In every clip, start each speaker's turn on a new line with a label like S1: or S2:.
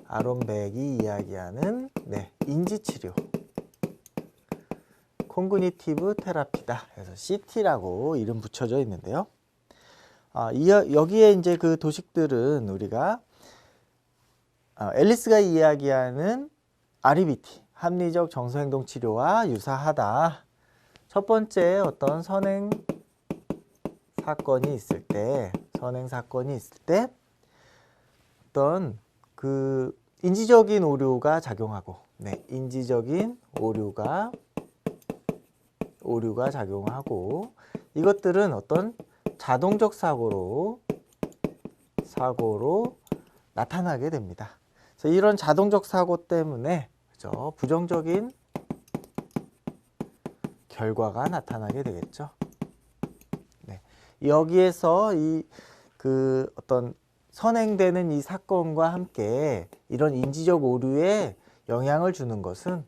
S1: 아론백이 이야기하는 인지치료, 콩그니티브 테라피다. 그래서 CT라고 이름 붙여져 있는데요. 여기에 이제 그 도식들은 우리가 앨리스가 이야기하는 REBT, 합리적 정서행동 치료와 유사하다. 첫 번째 어떤 선행 사건이 있을 때 어떤 그 인지적인 오류가 작용하고, 인지적인 오류가 작용하고, 이것들은 어떤 자동적 사고로 나타나게 됩니다. 그래서 이런 자동적 사고 때문에 부정적인 결과가 나타나게 되겠죠. 여기에서 그 어떤 선행되는 이 사건과 함께 이런 인지적 오류에 영향을 주는 것은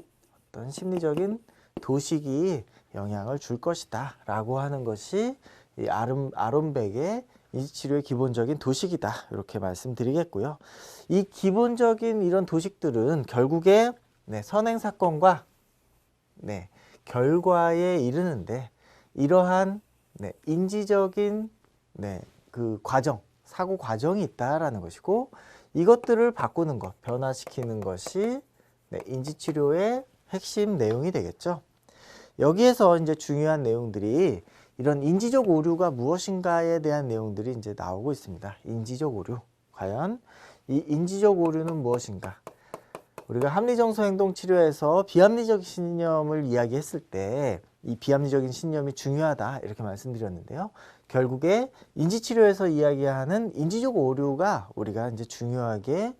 S1: 어떤 심리적인 도식이 영향을 줄 것이다 라고 하는 것이 이 아론백의 인지치료의 기본적인 도식이다, 이렇게 말씀드리겠고요. 이 기본적인 이런 도식들은 결국에 선행사건과 결과에 이르는데 이러한 인지적인 그 과정, 사고 과정이 있다라는 것이고, 이것들을 바꾸는 것, 변화시키는 것이 인지치료의 핵심 내용이 되겠죠. 여기에서 이제 중요한 내용들이 이런 인지적 오류가 무엇인가에 대한 내용들이 이제 나오고 있습니다. 인지적 오류. 과연 이 인지적 오류는 무엇인가? 우리가 합리정서 행동 치료에서 비합리적 신념을 이야기했을 때 이 비합리적인 신념이 중요하다, 이렇게 말씀드렸는데요. 결국에 인지치료에서 이야기하는 인지적 오류가 우리가 이제 중요하게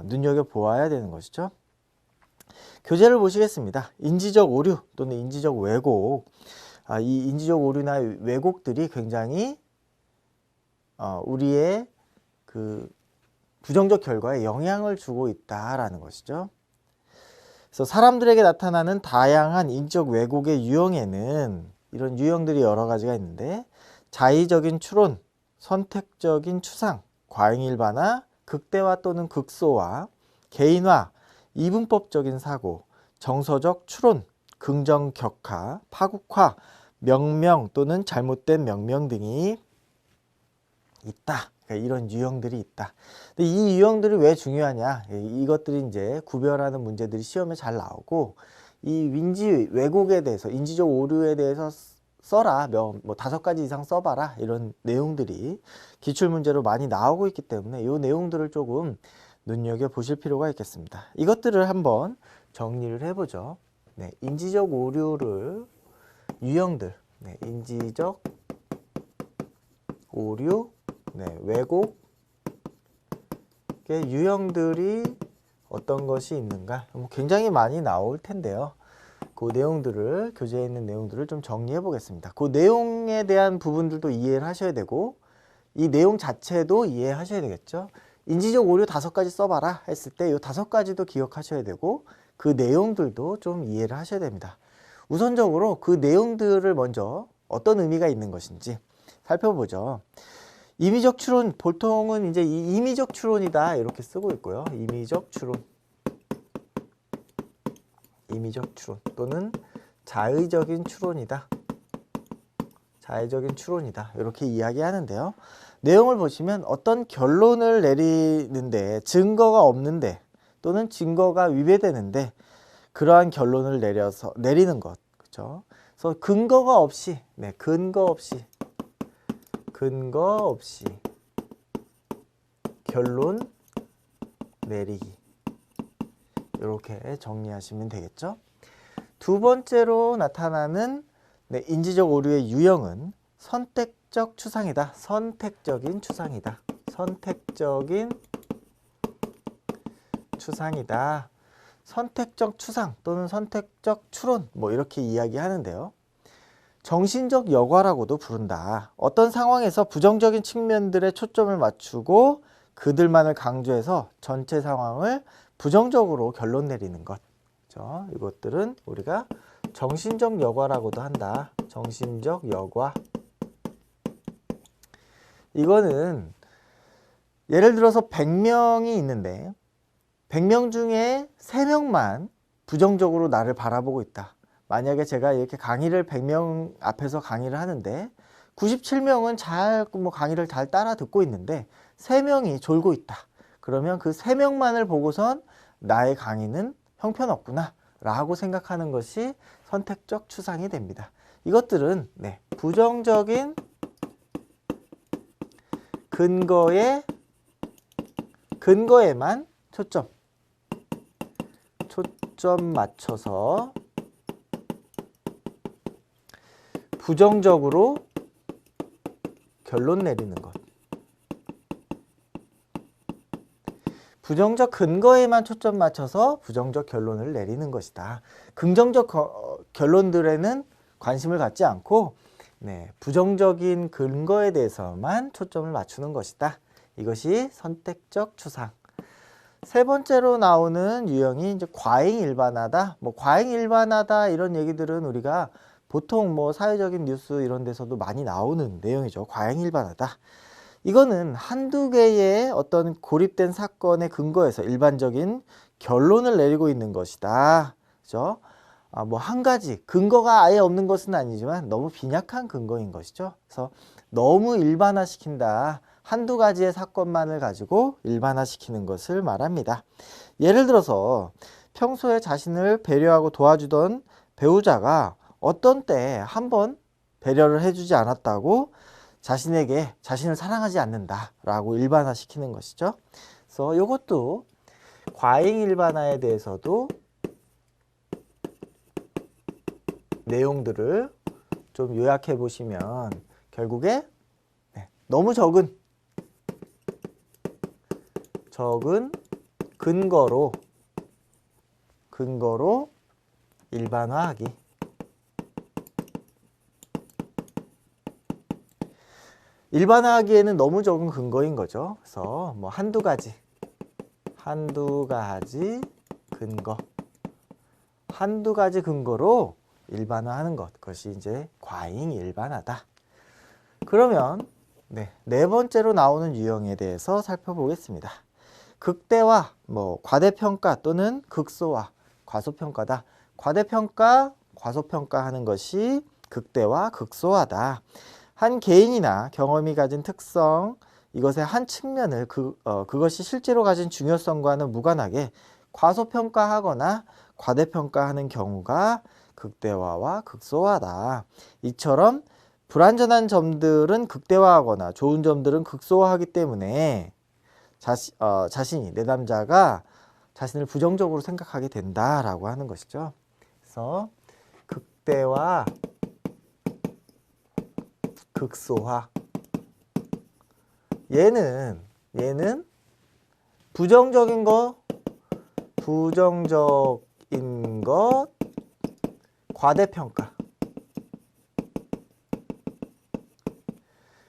S1: 눈여겨보아야 되는 것이죠. 교재를 보시겠습니다. 인지적 오류 또는 인지적 왜곡. 이 인지적 오류나 왜곡들이 굉장히 우리의 그 부정적 결과에 영향을 주고 있다라는 것이죠. 그래서 사람들에게 나타나는 다양한 인지적 왜곡의 유형에는 이런 유형들이 여러 가지가 있는데, 자의적인 추론, 선택적인 추상, 과잉일반화, 극대화 또는 극소화, 개인화, 이분법적인 사고, 정서적 추론, 긍정격화, 파국화, 명명 또는 잘못된 명명 등이 있다. 그러니까 이런 유형들이 있다. 근데 이 유형들이 왜 중요하냐? 이것들이 이제 구별하는 문제들이 시험에 잘 나오고, 이 인지 왜곡에 대해서, 인지적 오류에 대해서 써라, 뭐 5가지 이상 써봐라, 이런 내용들이 기출문제로 많이 나오고 있기 때문에 이 내용들을 조금 눈여겨보실 필요가 있겠습니다. 이것들을 한번 정리를 해보죠. 인지적 오류를, 유형들, 인지적 오류, 왜곡의 유형들이 어떤 것이 있는가, 굉장히 많이 나올 텐데요. 그 내용들을, 교재에 있는 내용들을 좀 정리해 보겠습니다. 그 내용에 대한 부분들도 이해를 하셔야 되고, 이 내용 자체도 이해하셔야 되겠죠. 인지적 오류 5가지 써봐라 했을 때 이 5가지도 기억하셔야 되고, 그 내용들도 좀 이해를 하셔야 됩니다. 우선적으로 그 내용들을 먼저 어떤 의미가 있는 것인지 살펴보죠. 임의적 추론, 보통은 이제 이 임의적 추론이다, 이렇게 쓰고 있고요. 임의적 추론 또는 자의적인 추론이다, 이렇게 이야기하는데요. 내용을 보시면 어떤 결론을 내리는데 증거가 없는데 또는 증거가 위배되는데 그러한 결론을 내리는 것, 그렇죠? 그래서 근거가 없이 결론 내리기, 이렇게 정리하시면 되겠죠. 두 번째로 나타나는 인지적 오류의 유형은 선택적 추상이다. 선택적인 추상이다. 선택적 추상 또는 선택적 추론, 이렇게 이야기하는데요. 정신적 여과라고도 부른다. 어떤 상황에서 부정적인 측면들에 초점을 맞추고 그들만을 강조해서 전체 상황을 부정적으로 결론 내리는 것. 그렇죠? 이것들은 우리가 정신적 여과라고도 한다. 정신적 여과. 이거는 예를 들어서 100명이 있는데 100명 중에 3명만 부정적으로 나를 바라보고 있다. 만약에 제가 이렇게 강의를 100명 앞에서 강의를 하는데 97명은 뭐 강의를 잘 따라 듣고 있는데 3명이 졸고 있다. 그러면 그 3명만을 보고선 나의 강의는 형편없구나 라고 생각하는 것이 선택적 추상이 됩니다. 이것들은 부정적인 근거에만 초점 맞춰서 부정적으로 결론 내리는 것. 부정적 근거에만 초점 맞춰서 부정적 결론을 내리는 것이다. 긍정적 결론들에는 관심을 갖지 않고 부정적인 근거에 대해서만 초점을 맞추는 것이다. 이것이 선택적 추상. 세 번째로 나오는 유형이 이제 과잉 일반화다. 과잉 일반화다 이런 얘기들은 우리가 보통 사회적인 뉴스 이런 데서도 많이 나오는 내용이죠. 과잉 일반화다. 이거는 한두 개의 어떤 고립된 사건의 근거에서 일반적인 결론을 내리고 있는 것이다. 그죠? 한 가지 근거가 아예 없는 것은 아니지만 너무 빈약한 근거인 것이죠. 그래서 너무 일반화시킨다. 한두 가지의 사건만을 가지고 일반화시키는 것을 말합니다. 예를 들어서 평소에 자신을 배려하고 도와주던 배우자가 어떤 때에 한번 배려를 해주지 않았다고 자신에게 자신을 사랑하지 않는다라고 일반화시키는 것이죠. 그래서 이것도 과잉 일반화에 대해서도 내용들을 좀 요약해 보시면 결국에 너무 적은 근거로 일반화하기. 일반화하기에는 너무 적은 근거인 거죠. 그래서 한두 가지 근거로 일반화하는 것. 그것이 이제 과잉 일반화다. 그러면 네 번째로 나오는 유형에 대해서 살펴보겠습니다. 극대화, 과대평가 또는 극소화, 과소평가다. 과대평가, 과소평가하는 것이 극대화, 극소화다. 한 개인이나 경험이 가진 특성, 이것의 한 측면을 그것이 실제로 가진 중요성과는 무관하게 과소평가하거나 과대평가하는 경우가 극대화와 극소화다. 이처럼 불완전한 점들은 극대화하거나 좋은 점들은 극소화하기 때문에 자신이 내담자가 자신을 부정적으로 생각하게 된다라고 하는 것이죠. 그래서 극대화, 극소화. 얘는 부정적인 것 과대평가.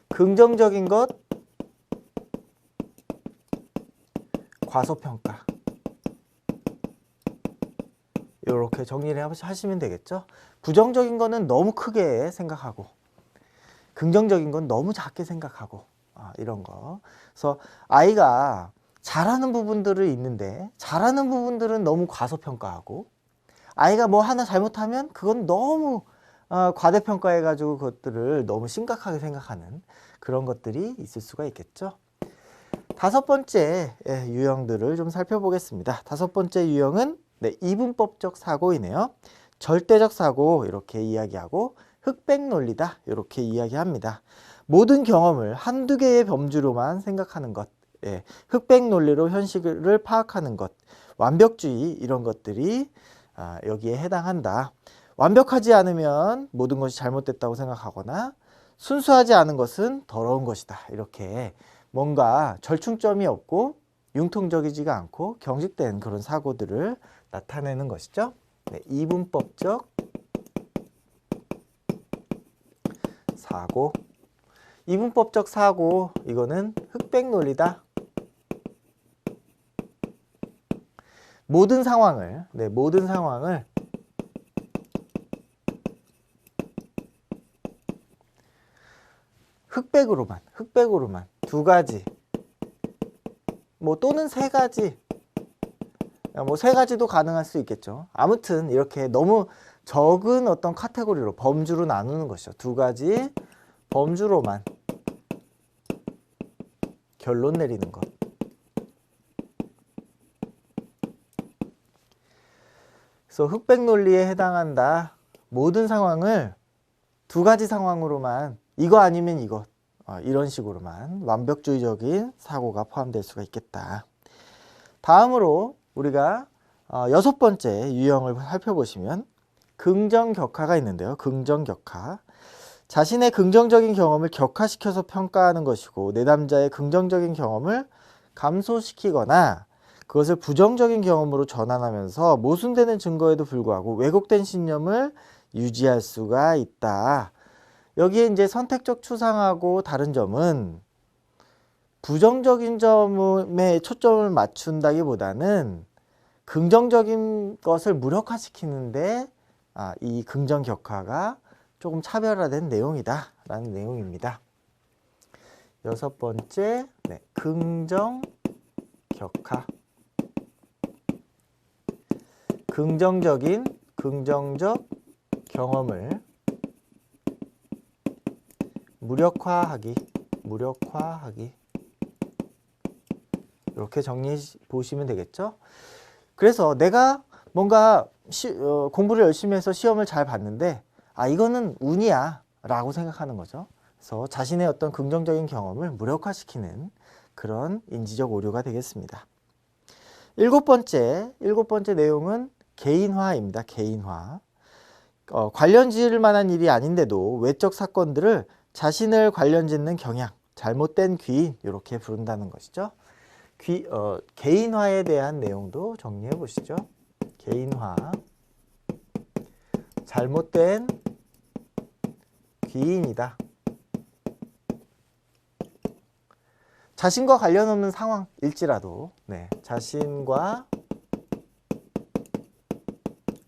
S1: 긍정적인 것 과소평가. 이렇게 정리를 하시면 되겠죠. 부정적인 거는 너무 크게 생각하고 긍정적인 건 너무 작게 생각하고 이런 거. 그래서 아이가 잘하는 부분들이 있는데 잘하는 부분들은 너무 과소평가하고 아이가 하나 잘못하면 그건 너무 과대평가해 가지고 그것들을 너무 심각하게 생각하는 그런 것들이 있을 수가 있겠죠. 다섯 번째 유형들을 좀 살펴보겠습니다. 다섯 번째 유형은 이분법적 사고이네요. 절대적 사고 이렇게 이야기하고 흑백 논리다 이렇게 이야기합니다. 모든 경험을 한두 개의 범주로만 생각하는 것, 흑백 논리로 현실을 파악하는 것, 완벽주의 이런 것들이 여기에 해당한다. 완벽하지 않으면 모든 것이 잘못됐다고 생각하거나 순수하지 않은 것은 더러운 것이다. 이렇게 뭔가 절충점이 없고 융통적이지가 않고 경직된 그런 사고들을 나타내는 것이죠. 이분법적 사고. 이분법적 사고, 이거는 흑백 논리다. 모든 상황을 흑백으로만 두 가지 또는 세 가지 뭐 세 가지도 가능할 수 있겠죠. 아무튼 이렇게 너무 적은 어떤 카테고리로 범주로 나누는 것이죠. 두 가지 범주로만 결론 내리는 것. 그래서 흑백 논리에 해당한다. 모든 상황을 두 가지 상황으로만 이거 아니면 이것 이런 식으로만 완벽주의적인 사고가 포함될 수가 있겠다. 다음으로 우리가 여섯 번째 유형을 살펴보시면 긍정격하가 있는데요. 긍정격하. 자신의 긍정적인 경험을 격화시켜서 평가하는 것이고 내담자의 긍정적인 경험을 감소시키거나 그것을 부정적인 경험으로 전환하면서 모순되는 증거에도 불구하고 왜곡된 신념을 유지할 수가 있다. 여기에 이제 선택적 추상하고 다른 점은 부정적인 점에 초점을 맞춘다기보다는 긍정적인 것을 무력화시키는데 이 긍정격하가 조금 차별화된 내용이다 라는 내용입니다. 여섯 번째, 긍정격하. 긍정적 경험을 무력화하기 이렇게 정리해 보시면 되겠죠. 그래서 내가 뭔가 공부를 열심히 해서 시험을 잘 봤는데 이거는 운이야 라고 생각하는 거죠. 그래서 자신의 어떤 긍정적인 경험을 무력화시키는 그런 인지적 오류가 되겠습니다. 일곱 번째 내용은 개인화입니다. 개인화. 관련 지을 만한 일이 아닌데도 외적 사건들을 자신을 관련 짓는 경향, 잘못된 귀인 이렇게 부른다는 것이죠. 개인화에 대한 내용도 정리해 보시죠. 개인화, 잘못된 귀인이다. 자신과 관련 없는 상황일지라도 자신과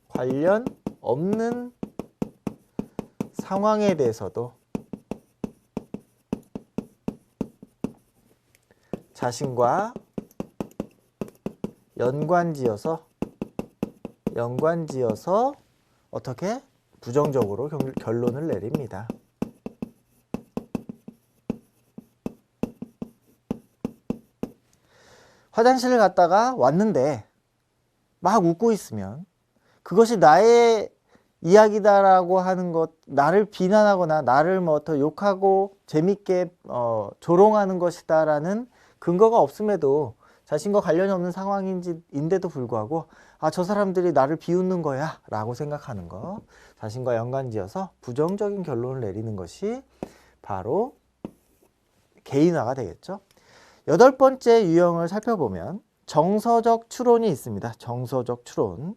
S1: 관련 없는 상황에 대해서도 자신과 연관지어서 어떻게 부정적으로 결론을 내립니다. 화장실을 갔다가 왔는데 막 웃고 있으면 그것이 나의 이야기다라고 하는 것, 나를 비난하거나 나를 더 욕하고 재밌게 조롱하는 것이다라는 근거가 없음에도 자신과 관련이 없는 상황인데도 불구하고 저 사람들이 나를 비웃는 거야 라고 생각하는 거, 자신과 연관지어서 부정적인 결론을 내리는 것이 바로 개인화가 되겠죠. 여덟 번째 유형을 살펴보면 정서적 추론이 있습니다. 정서적 추론.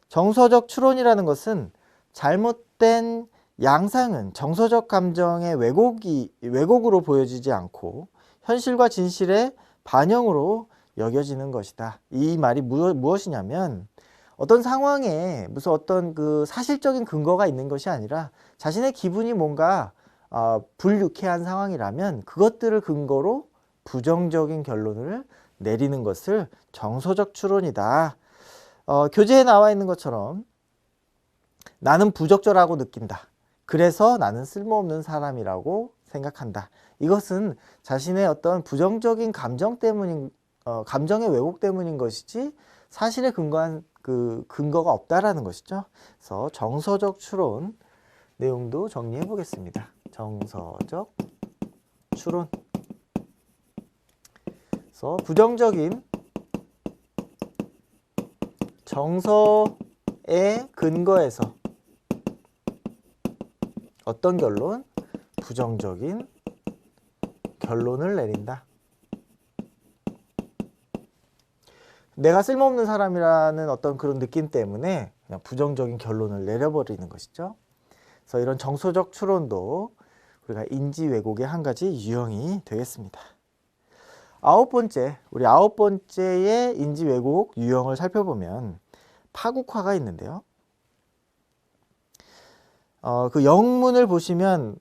S1: 정서적 추론이라는 것은 잘못된 양상은 정서적 감정의 왜곡으로 보여지지 않고 현실과 진실의 반영으로 여겨지는 것이다. 이 말이 무엇이냐면 어떤 상황에 무슨 어떤 그 사실적인 근거가 있는 것이 아니라 자신의 기분이 뭔가 불유쾌한 상황이라면 그것들을 근거로 부정적인 결론을 내리는 것을 정서적 추론이다. 교재에 나와 있는 것처럼 나는 부적절하고 느낀다. 그래서 나는 쓸모없는 사람이라고 생각한다. 이것은 자신의 어떤 부정적인 감정 때문인, 감정의 왜곡 때문인 것이지 사실에 근거한 근거가 없다라는 것이죠. 그래서 정서적 추론 내용도 정리해 보겠습니다. 정서적 추론. 그래서 부정적인 정서의 근거에서 어떤 결론? 부정적인 결론을 내린다. 내가 쓸모없는 사람이라는 어떤 그런 느낌 때문에 그냥 부정적인 결론을 내려버리는 것이죠. 그래서 이런 정서적 추론도 우리가 인지 왜곡의 한 가지 유형이 되겠습니다. 우리 아홉 번째의 인지 왜곡 유형을 살펴보면 파국화가 있는데요. 그 영문을 보시면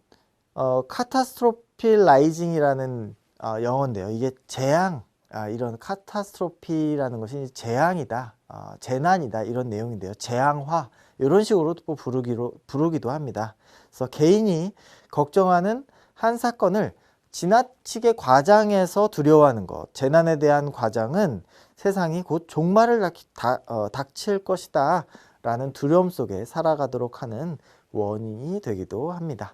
S1: 카타스트로필라이징이라는 영어인데요. 이게 재앙, 이런 카타스트로피라는 것이 재앙이다, 재난이다 이런 내용인데요. 재앙화 이런 식으로 또 부르기도 합니다. 그래서 개인이 걱정하는 한 사건을 지나치게 과장해서 두려워하는 것, 재난에 대한 과장은 세상이 곧 종말을 닥칠 것이다 라는 두려움 속에 살아가도록 하는 원인이 되기도 합니다.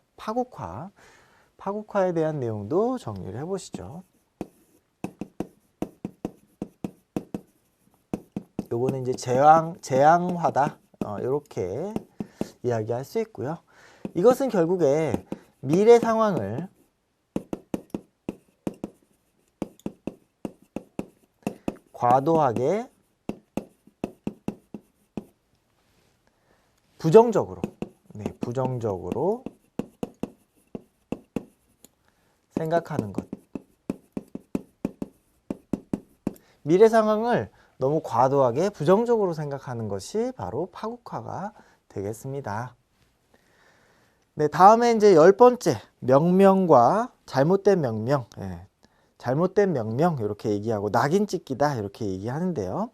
S1: 파국화에 대한 내용도 정리를 해보시죠. 요거는 이제 재앙화다, 이렇게 이야기할 수 있고요. 이것은 결국에 미래 상황을 과도하게 부정적으로 생각하는 것. 미래 상황을 너무 과도하게 부정적으로 생각하는 것이 바로 파국화가 되겠습니다. 네, 다음에 이제 10번째, 명명과 잘못된 명명. 잘못된 명명 이렇게 얘기하고 낙인 찍기다 이렇게 얘기하는데요.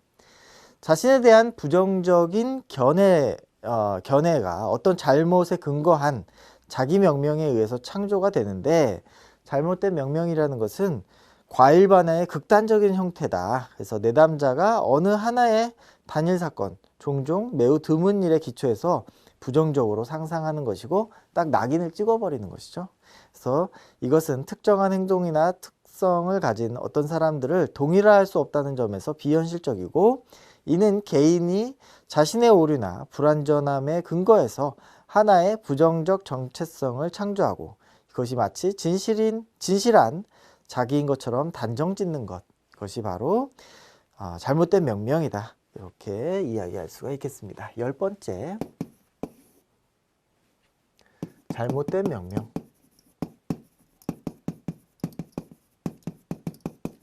S1: 자신에 대한 부정적인 견해가 어떤 잘못에 근거한 자기 명명에 의해서 창조가 되는데, 잘못된 명명이라는 것은 과일반화의 극단적인 형태다. 그래서 내담자가 어느 하나의 단일 사건, 종종 매우 드문 일에 기초해서 부정적으로 상상하는 것이고 딱 낙인을 찍어버리는 것이죠. 그래서 이것은 특정한 행동이나 특성을 가진 어떤 사람들을 동일화할 수 없다는 점에서 비현실적이고, 이는 개인이 자신의 오류나 불완전함에 근거해서 하나의 부정적 정체성을 창조하고 그것이 마치 진실한 자기인 것처럼 단정 짓는 것, 그것이 바로 잘못된 명명이다 이렇게 이야기할 수가 있겠습니다. 10번째, 잘못된 명명.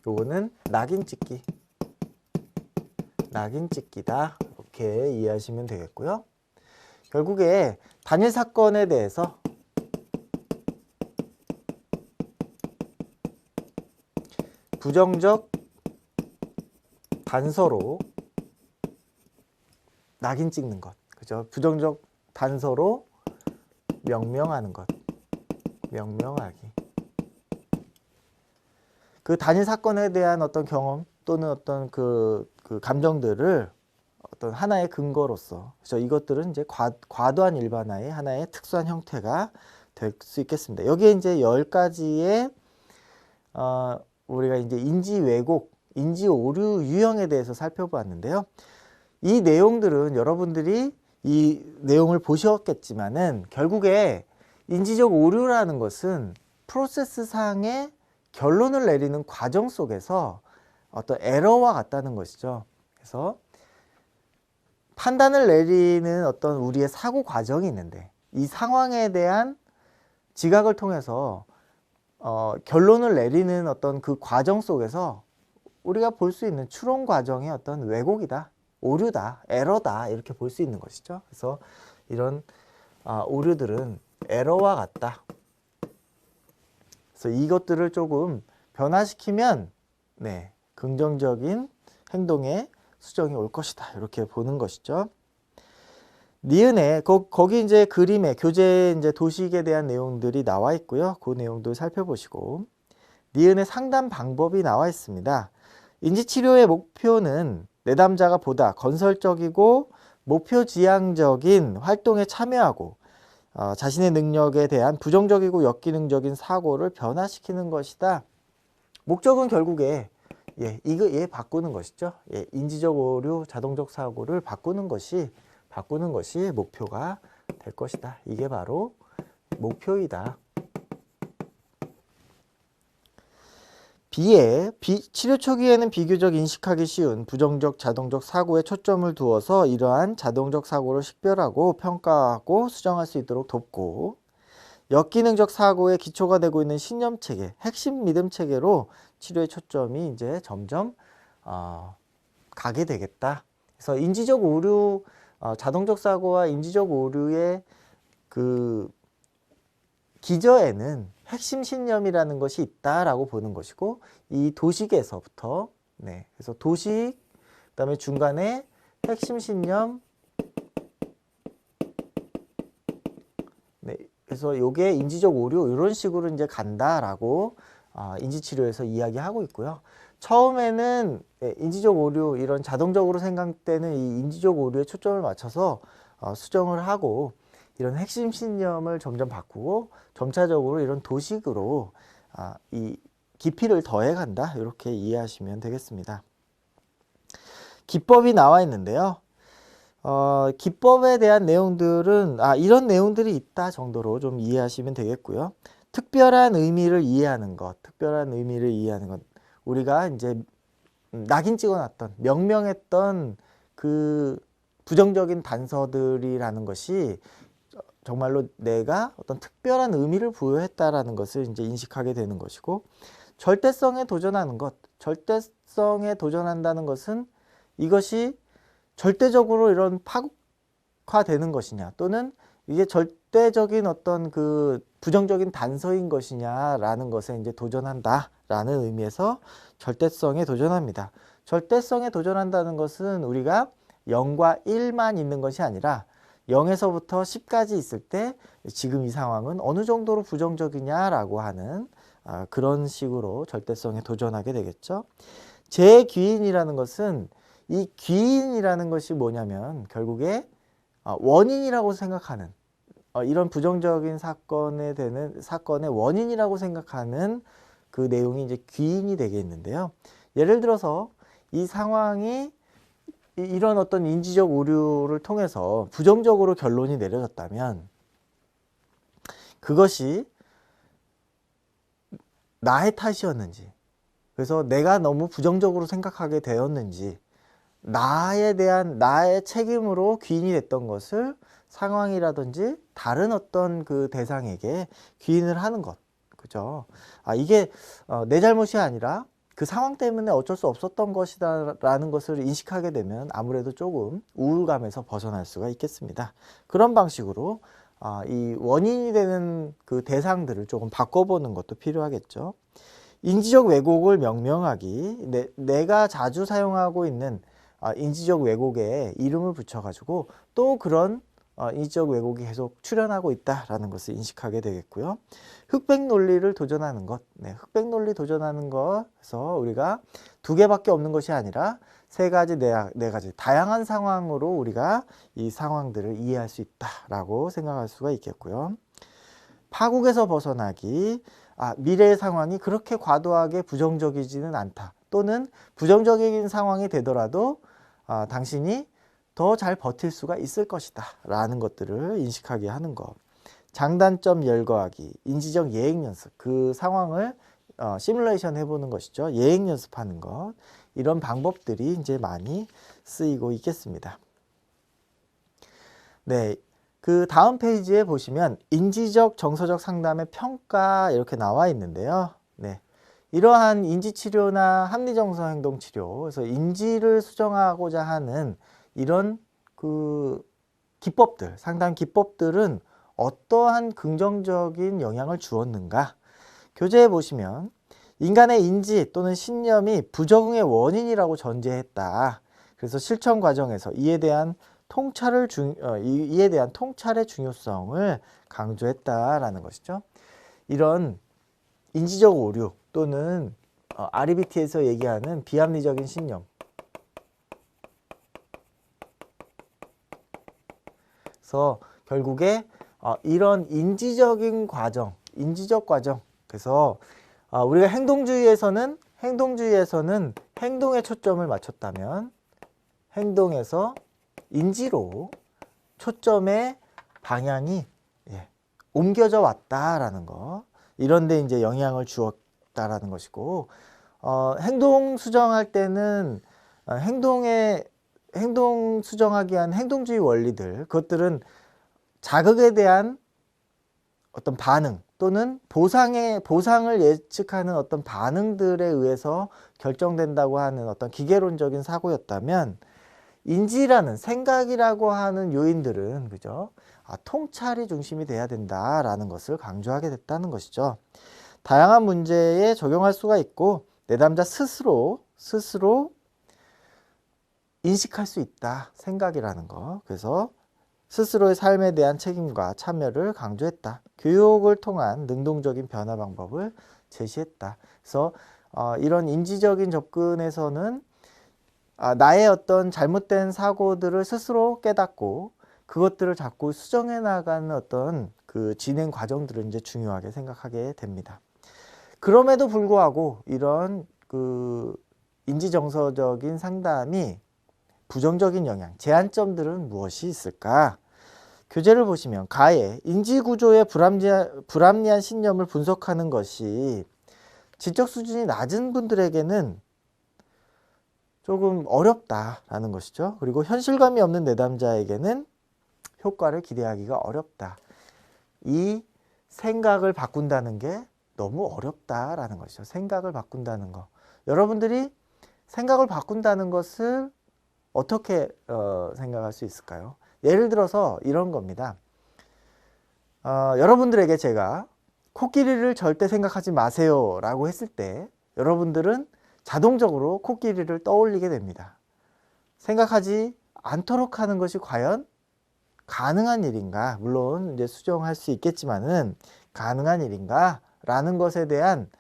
S1: 요거는 낙인 찍기다 이렇게 이해하시면 되겠고요. 결국에 단일 사건에 대해서 부정적 단서로 낙인 찍는 것, 그죠? 부정적 단서로 명명하는 것, 명명하기. 그 단일 사건에 대한 어떤 경험 또는 어떤 그 감정들을 어떤 하나의 근거로서, 그래서 이것들은 이제 과도한 일반화의 하나의 특수한 형태가 될 수 있겠습니다. 여기에 이제 10가지의 우리가 이제 인지 왜곡, 인지 오류 유형에 대해서 살펴보았는데요. 이 내용들은 여러분들이 이 내용을 보셨겠지만은 결국에 인지적 오류라는 것은 프로세스 상의 결론을 내리는 과정 속에서 어떤 에러와 같다는 것이죠. 그래서 판단을 내리는 어떤 우리의 사고 과정이 있는데, 이 상황에 대한 지각을 통해서 결론을 내리는 어떤 그 과정 속에서 우리가 볼 수 있는 추론 과정의 어떤 왜곡이다, 오류다, 에러다 이렇게 볼 수 있는 것이죠. 그래서 이런 오류들은 에러와 같다. 그래서 이것들을 조금 변화시키면 긍정적인 행동의 수정이 올 것이다 이렇게 보는 것이죠. 니은에 거기 이제 그림에 교재 이제 도식에 대한 내용들이 나와 있고요. 그 내용도 살펴보시고, 니은의 상담 방법이 나와 있습니다. 인지치료의 목표는 내담자가 보다 건설적이고 목표지향적인 활동에 참여하고 자신의 능력에 대한 부정적이고 역기능적인 사고를 변화시키는 것이다. 목적은 결국에 이거 바꾸는 것이죠. 인지적 오류, 자동적 사고를 바꾸는 것이 목표가 될 것이다. 이게 바로 목표이다. 치료 초기에는 비교적 인식하기 쉬운 부정적 자동적 사고에 초점을 두어서 이러한 자동적 사고를 식별하고 평가하고 수정할 수 있도록 돕고, 역기능적 사고의 기초가 되고 있는 신념체계, 핵심 믿음 체계로 치료의 초점이 이제 점점 가게 되겠다. 그래서 인지적 오류, 자동적 사고와 인지적 오류의 그 기저에는 핵심 신념이라는 것이 있다라고 보는 것이고, 이 도식에서부터, 네, 그래서 도식, 그다음에 중간에 핵심 신념, 네, 그래서 요게 인지적 오류 이런 식으로 이제 간다라고 인지치료에서 이야기하고 있고요. 처음에는 인지적 오류, 이런 자동적으로 생각되는 이 인지적 오류에 초점을 맞춰서 수정을 하고, 이런 핵심 신념을 점점 바꾸고 점차적으로 이런 도식으로 이 깊이를 더해 간다, 이렇게 이해하시면 되겠습니다. 기법이 나와 있는데요. 기법에 대한 내용들은 이런 내용들이 있다 정도로 좀 이해하시면 되겠고요. 특별한 의미를 이해하는 것, 우리가 이제 낙인 찍어놨던, 명명했던 그 부정적인 단서들이라는 것이 정말로 내가 어떤 특별한 의미를 부여했다라는 것을 이제 인식하게 되는 것이고, 절대성에 도전하는 것, 절대성에 도전한다는 것은 이것이 절대적으로 이런 파국화되는 것이냐, 또는 이게 절대적인 어떤 그 부정적인 단서인 것이냐라는 것에 이제 도전한다라는 의미에서 절대성에 도전합니다. 절대성에 도전한다는 것은 우리가 0과 1만 있는 것이 아니라 0에서부터 10까지 있을 때 지금 이 상황은 어느 정도로 부정적이냐라고 하는 그런 식으로 절대성에 도전하게 되겠죠. 재귀인이라는 것은, 이 귀인이라는 것이 뭐냐면 결국에 원인이라고 생각하는, 이런 부정적인 사건의 원인이라고 생각하는 그 내용이 이제 귀인이 되겠는데요. 예를 들어서 이 상황이 이런 어떤 인지적 오류를 통해서 부정적으로 결론이 내려졌다면 그것이 나의 탓이었는지, 그래서 내가 너무 부정적으로 생각하게 되었는지, 나의 책임으로 귀인이 됐던 것을 상황이라든지 다른 어떤 그 대상에게 귀인을 하는 것, 그죠? 이게 내 잘못이 아니라 그 상황 때문에 어쩔 수 없었던 것이다라는 것을 인식하게 되면 아무래도 조금 우울감에서 벗어날 수가 있겠습니다. 그런 방식으로 이 원인이 되는 그 대상들을 조금 바꿔보는 것도 필요하겠죠. 인지적 왜곡을 명명하기, 내가 자주 사용하고 있는 인지적 왜곡에 이름을 붙여가지고 또 그런 인지적 왜곡이 계속 출현하고 있다라는 것을 인식하게 되겠고요. 흑백 논리를 도전하는 것, 흑백 논리 도전하는 것에서 우리가 2개밖에 없는 것이 아니라 3가지, 4가지 다양한 상황으로 우리가 이 상황들을 이해할 수 있다라고 생각할 수가 있겠고요. 파국에서 벗어나기, 미래의 상황이 그렇게 과도하게 부정적이지는 않다, 또는 부정적인 상황이 되더라도 당신이 더 잘 버틸 수가 있을 것이다 라는 것들을 인식하게 하는 것. 장단점 열거하기, 인지적 예행 연습, 그 상황을 시뮬레이션 해보는 것이죠. 예행 연습하는 것, 이런 방법들이 이제 많이 쓰이고 있겠습니다. 네, 그 다음 페이지에 보시면 인지적 정서적 상담의 평가 이렇게 나와 있는데요. 네, 이러한 인지치료나 합리정서행동치료, 그래서 인지를 수정하고자 하는 이런 그 기법들, 상담 기법들은 어떠한 긍정적인 영향을 주었는가? 교재에 보시면 인간의 인지 또는 신념이 부적응의 원인이라고 전제했다. 그래서 실천 과정에서 이에 대한 통찰의 중요성을 강조했다라는 것이죠. 이런 인지적 오류 또는 REBT에서 얘기하는 비합리적인 신념, 그래서 결국에 이런 인지적 과정, 그래서 우리가 행동주의에서는 행동에 초점을 맞췄다면 행동에서 인지로 초점의 방향이 옮겨져 왔다라는 거, 이런데 이제 영향을 주었다라는 것이고, 행동 수정할 때는 행동 수정하기 위한 행동주의 원리들, 그것들은 자극에 대한 어떤 반응 또는 보상을 예측하는 어떤 반응들에 의해서 결정된다고 하는 어떤 기계론적인 사고였다면, 인지라는 생각이라고 하는 요인들은 그죠? 통찰이 중심이 돼야 된다라는 것을 강조하게 됐다는 것이죠. 다양한 문제에 적용할 수가 있고 내담자 스스로 인식할 수 있다. 생각이라는 거. 그래서 스스로의 삶에 대한 책임과 참여를 강조했다. 교육을 통한 능동적인 변화 방법을 제시했다. 그래서 이런 인지적인 접근에서는 나의 어떤 잘못된 사고들을 스스로 깨닫고 그것들을 자꾸 수정해 나가는 어떤 그 진행 과정들을 이제 중요하게 생각하게 됩니다. 그럼에도 불구하고 이런 그 인지정서적인 상담이 부정적인 영향, 제한점들은 무엇이 있을까? 교재를 보시면 가해, 인지구조의 불합리한 신념을 분석하는 것이 지적 수준이 낮은 분들에게는 조금 어렵다라는 것이죠. 그리고 현실감이 없는 내담자에게는 효과를 기대하기가 어렵다. 이 생각을 바꾼다는 게 너무 어렵다라는 것이죠. 생각을 바꾼다는 거. 여러분들이 생각을 바꾼다는 것을 어떻게 생각할 수 있을까요? 예를 들어서 이런 겁니다. 여러분들에게 제가 코끼리를 절대 생각하지 마세요 라고 했을 때 여러분들은 자동적으로 코끼리를 떠올리게 됩니다. 생각하지 않도록 하는 것이 과연 가능한 일인가? 물론 이제 수정할 수 있겠지만은 가능한 일인가? 라는 것에 대한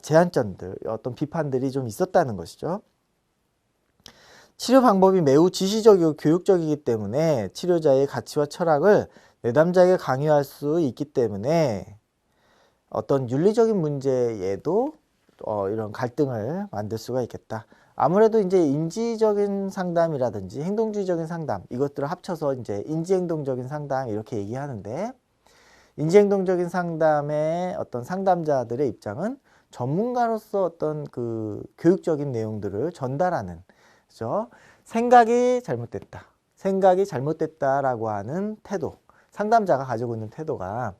S1: 제한점들, 어떤 비판들이 좀 있었다는 것이죠. 치료 방법이 매우 지시적이고 교육적이기 때문에 치료자의 가치와 철학을 내담자에게 강요할 수 있기 때문에 어떤 윤리적인 문제에도 이런 갈등을 만들 수가 있겠다. 아무래도 이제 인지적인 상담이라든지 행동주의적인 상담 이것들을 합쳐서 이제 인지행동적인 상담 이렇게 얘기하는데 인지행동적인 상담의 어떤 상담자들의 입장은 전문가로서 어떤 그 교육적인 내용들을 전달하는 그죠? 생각이 잘못됐다라고 하는 태도, 상담자가 가지고 있는 태도가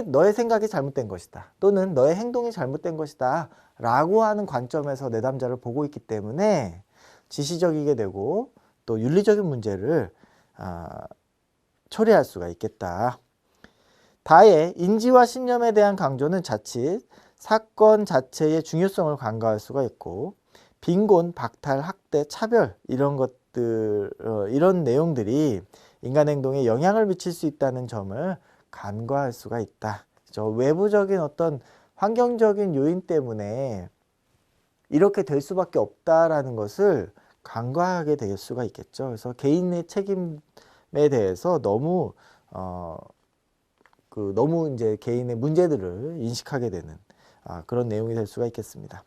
S1: 너의 생각이 잘못된 것이다 또는 너의 행동이 잘못된 것이다 라고 하는 관점에서 내담자를 보고 있기 때문에 지시적이게 되고 또 윤리적인 문제를 초래할 수가 있겠다. 다의 인지와 신념에 대한 강조는 자칫 사건 자체의 중요성을 간과할 수가 있고 빈곤, 박탈, 학대, 차별 이런 것들 이런 내용들이 인간 행동에 영향을 미칠 수 있다는 점을 간과할 수가 있다. 그렇죠? 외부적인 어떤 환경적인 요인 때문에 이렇게 될 수밖에 없다라는 것을 간과하게 될 수가 있겠죠. 그래서 개인의 책임에 대해서 너무 너무 이제 개인의 문제들을 인식하게 되는 그런 내용이 될 수가 있겠습니다.